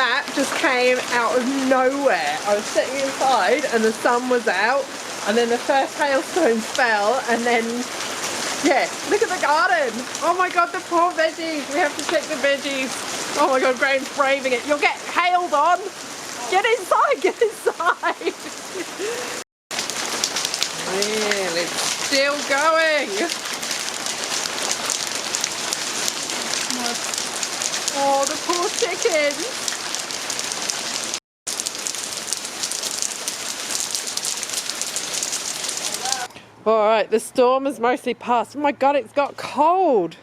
that just came out of nowhere. I was sitting inside and the sun was out, and then the first hailstones fell, and then, yeah, look at the garden. Oh my God, the poor veggies. We have to check the veggies. Oh my God, Graham's braving it. You'll get hailed on. Get inside, get inside. Well, it's still going. Oh, the poor chickens. Alright, the storm has mostly passed. Oh my God, it's got cold.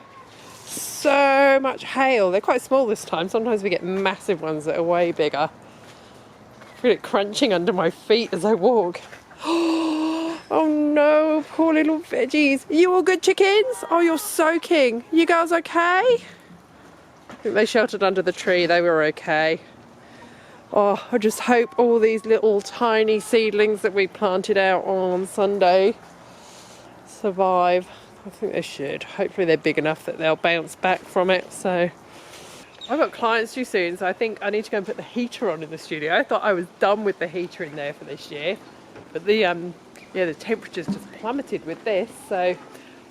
So much hail. They're quite small this time. Sometimes we get massive ones that are way bigger. I feel it crunching under my feet as I walk. Oh no, poor little veggies. Are you all good, chickens? Oh, you're soaking. You girls okay? I think they sheltered under the tree. They were okay. Oh, I just hope all these little tiny seedlings that we planted out on Sunday survive. I think they should. Hopefully they're big enough that they'll bounce back from it. So I've got clients due soon, so I think I need to go and put the heater on in the studio. I thought I was done with the heater in there for this year, but the yeah, the temperature's just plummeted with this, so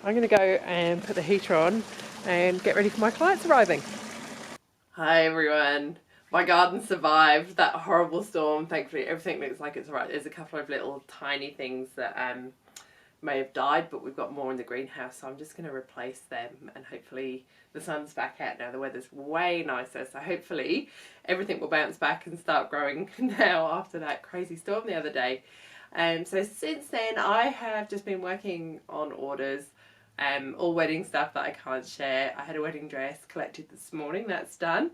I'm going to go and put the heater on and get ready for my clients arriving. Hi everyone. My garden survived that horrible storm. Thankfully everything looks like it's alright. There's a couple of little tiny things that may have died, but we've got more in the greenhouse, so I'm just going to replace them, and hopefully the sun's back out now. The weather's way nicer, so hopefully everything will bounce back and start growing now after that crazy storm the other day. So since then I have just been working on orders, all wedding stuff that I can't share. I had a wedding dress collected this morning, that's done,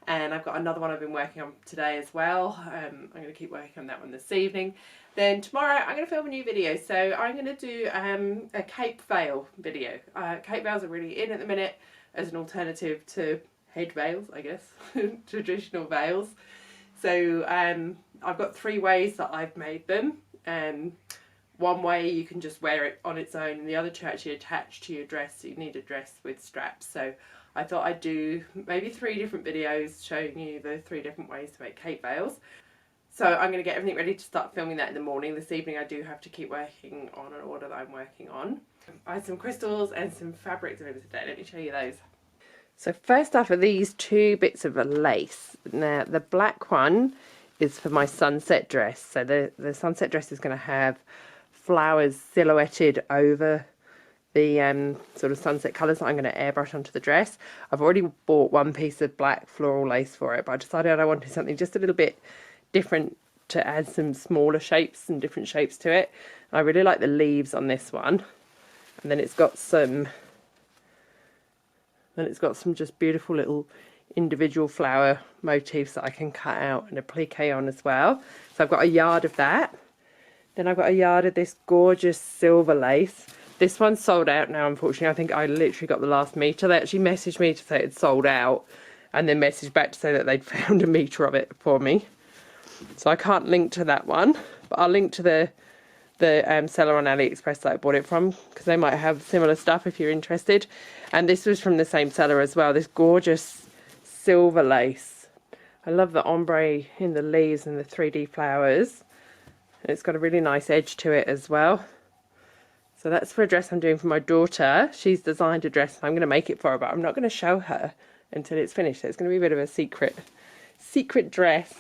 and I've got another one I've been working on today as well. I'm going to keep working on that one this evening. Then tomorrow I'm going to film a new video, so I'm going to do a cape veil video. Cape veils are really in at the minute as an alternative to head veils, I guess, traditional veils. So I've got 3 ways that I've made them. One way you can just wear it on its own, and the other two actually attach to your dress, so you need a dress with straps. So I thought I'd do maybe 3 different videos showing you the 3 different ways to make cape veils. So I'm going to get everything ready to start filming that in the morning. This evening I do have to keep working on an order that I'm working on. I had some crystals and some fabrics over today. Let me show you those. So first off are these 2 bits of a lace. Now the black one is for my sunset dress. So the sunset dress is going to have flowers silhouetted over the sort of sunset colours that I'm going to airbrush onto the dress. I've already bought 1 piece of black floral lace for it, but I decided I wanted something just a little bit different to add some smaller shapes and different shapes to it. I really like the leaves on this one, and then it's got some just beautiful little individual flower motifs that I can cut out and applique on as well. So I've got a yard of that. Then I've got a yard of this gorgeous silver lace. This one's sold out now, unfortunately. I think I literally got the last metre. They actually messaged me to say it's sold out, and then messaged back to say that they'd found a metre of it for me. So I can't link to that one, but I'll link to the seller on AliExpress that I bought it from, because they might have similar stuff if you're interested. And this was from the same seller as well, this gorgeous silver lace. I love the ombre in the leaves and the 3D flowers. And it's got a really nice edge to it as well. So that's for a dress I'm doing for my daughter. She's designed a dress, I'm going to make it for her, but I'm not going to show her until it's finished. So it's going to be a bit of a secret dress.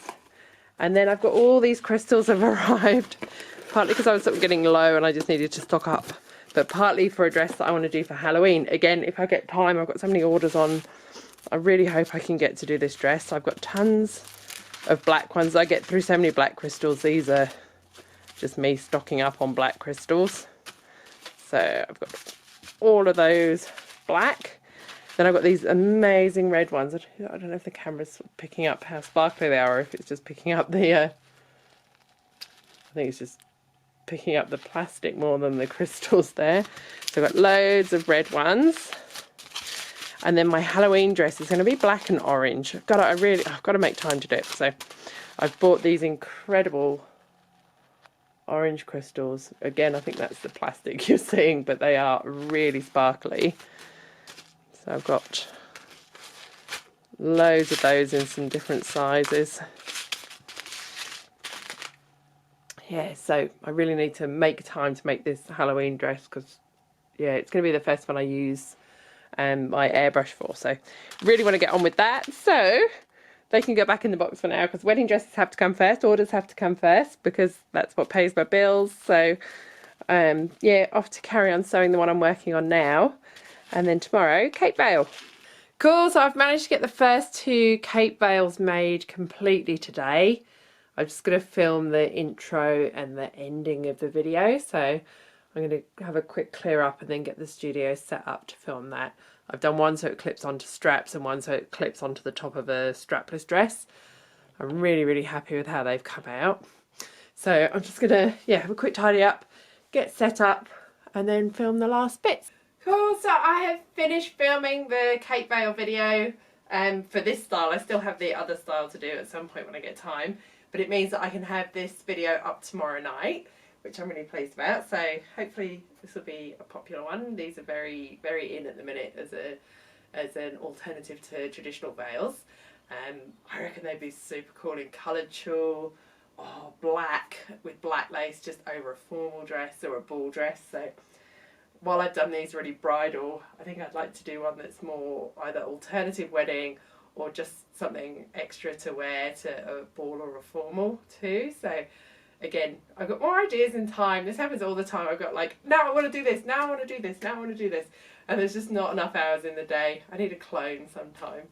And then I've got all these crystals have arrived, partly because I was sort of getting low and I just needed to stock up, but partly for a dress that I want to do for Halloween. Again, if I get time, I've got so many orders on. I really hope I can get to do this dress. I've got tons of black ones. I get through so many black crystals. These are just me stocking up on black crystals. So I've got all of those black. Then I've got these amazing red ones. I don't know if the camera's picking up how sparkly they are, or if it's just picking up the, I think it's just picking up the plastic more than the crystals there. So I've got loads of red ones. And then my Halloween dress is going to be black and orange. I've got to make time to do it. So I've bought these incredible orange crystals. Again, I think that's the plastic you're seeing, but they are really sparkly. So I've got Loads of those in some different sizes. Yeah, so I really need to make time to make this Halloween dress because, yeah, it's going to be the first one I use my airbrush for. So really want to get on with that. So they can go back in the box for now because wedding dresses have to come first. Orders have to come first because that's what pays my bills. So yeah, off to carry on sewing the one I'm working on now. And then tomorrow, Cape Veil. Cool, so I've managed to get the first 2 Cape Veils made completely today. I'm just going to film the intro and the ending of the video. So I'm going to have a quick clear up and then get the studio set up to film that. I've done one so it clips onto straps and one so it clips onto the top of a strapless dress. I'm really, really happy with how they've come out. So I'm just going to, yeah, have a quick tidy up, get set up and then film the last bits. Cool, so I have finished filming the Cape Veil video for this style. I still have the other style to do at some point when I get time, but it means that I can have this video up tomorrow night, which I'm really pleased about. So hopefully this will be a popular one. These are very, very in at the minute as an alternative to traditional veils. I reckon they'd be super cool in coloured tulle, or black with black lace just over a formal dress or a ball dress. So while I've done these really bridal, I think I'd like to do one that's more either alternative wedding or just something extra to wear to a ball or a formal too. So again, I've got more ideas in time. This happens all the time. I've got like, now I want to do this, now I want to do this, now I want to do this. And there's just not enough hours in the day. I need a clone sometime.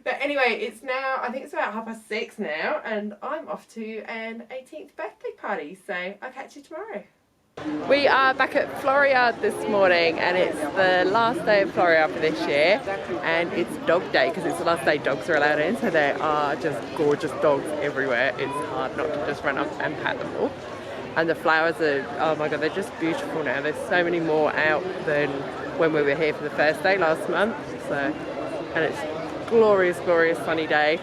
But anyway, it's now, I think it's about 6:30 now, and I'm off to an 18th birthday party. So I'll catch you tomorrow. We are back at Floriade this morning and it's the last day of Floriade for this year and it's dog day because it's the last day dogs are allowed in, so there are just gorgeous dogs everywhere. It's hard not to just run up and pat them all. And the flowers are, oh my god, they're just beautiful now. There's so many more out than when we were here for the first day last month. So, and it's glorious, glorious sunny day.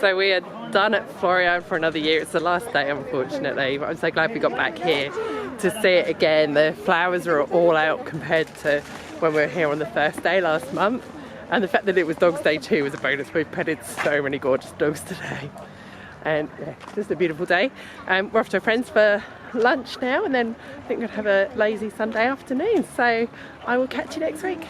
So we are done at Floriade for another year. It's the last day, unfortunately, but I'm so glad we got back here to see it again. The flowers are all out compared to when we were here on the first day last month. And the fact that it was Dogs Day 2 was a bonus. We've petted so many gorgeous dogs today. And yeah, just a beautiful day. We're off to our friends for lunch now, and then I think we're going to have a lazy Sunday afternoon. So I will catch you next week.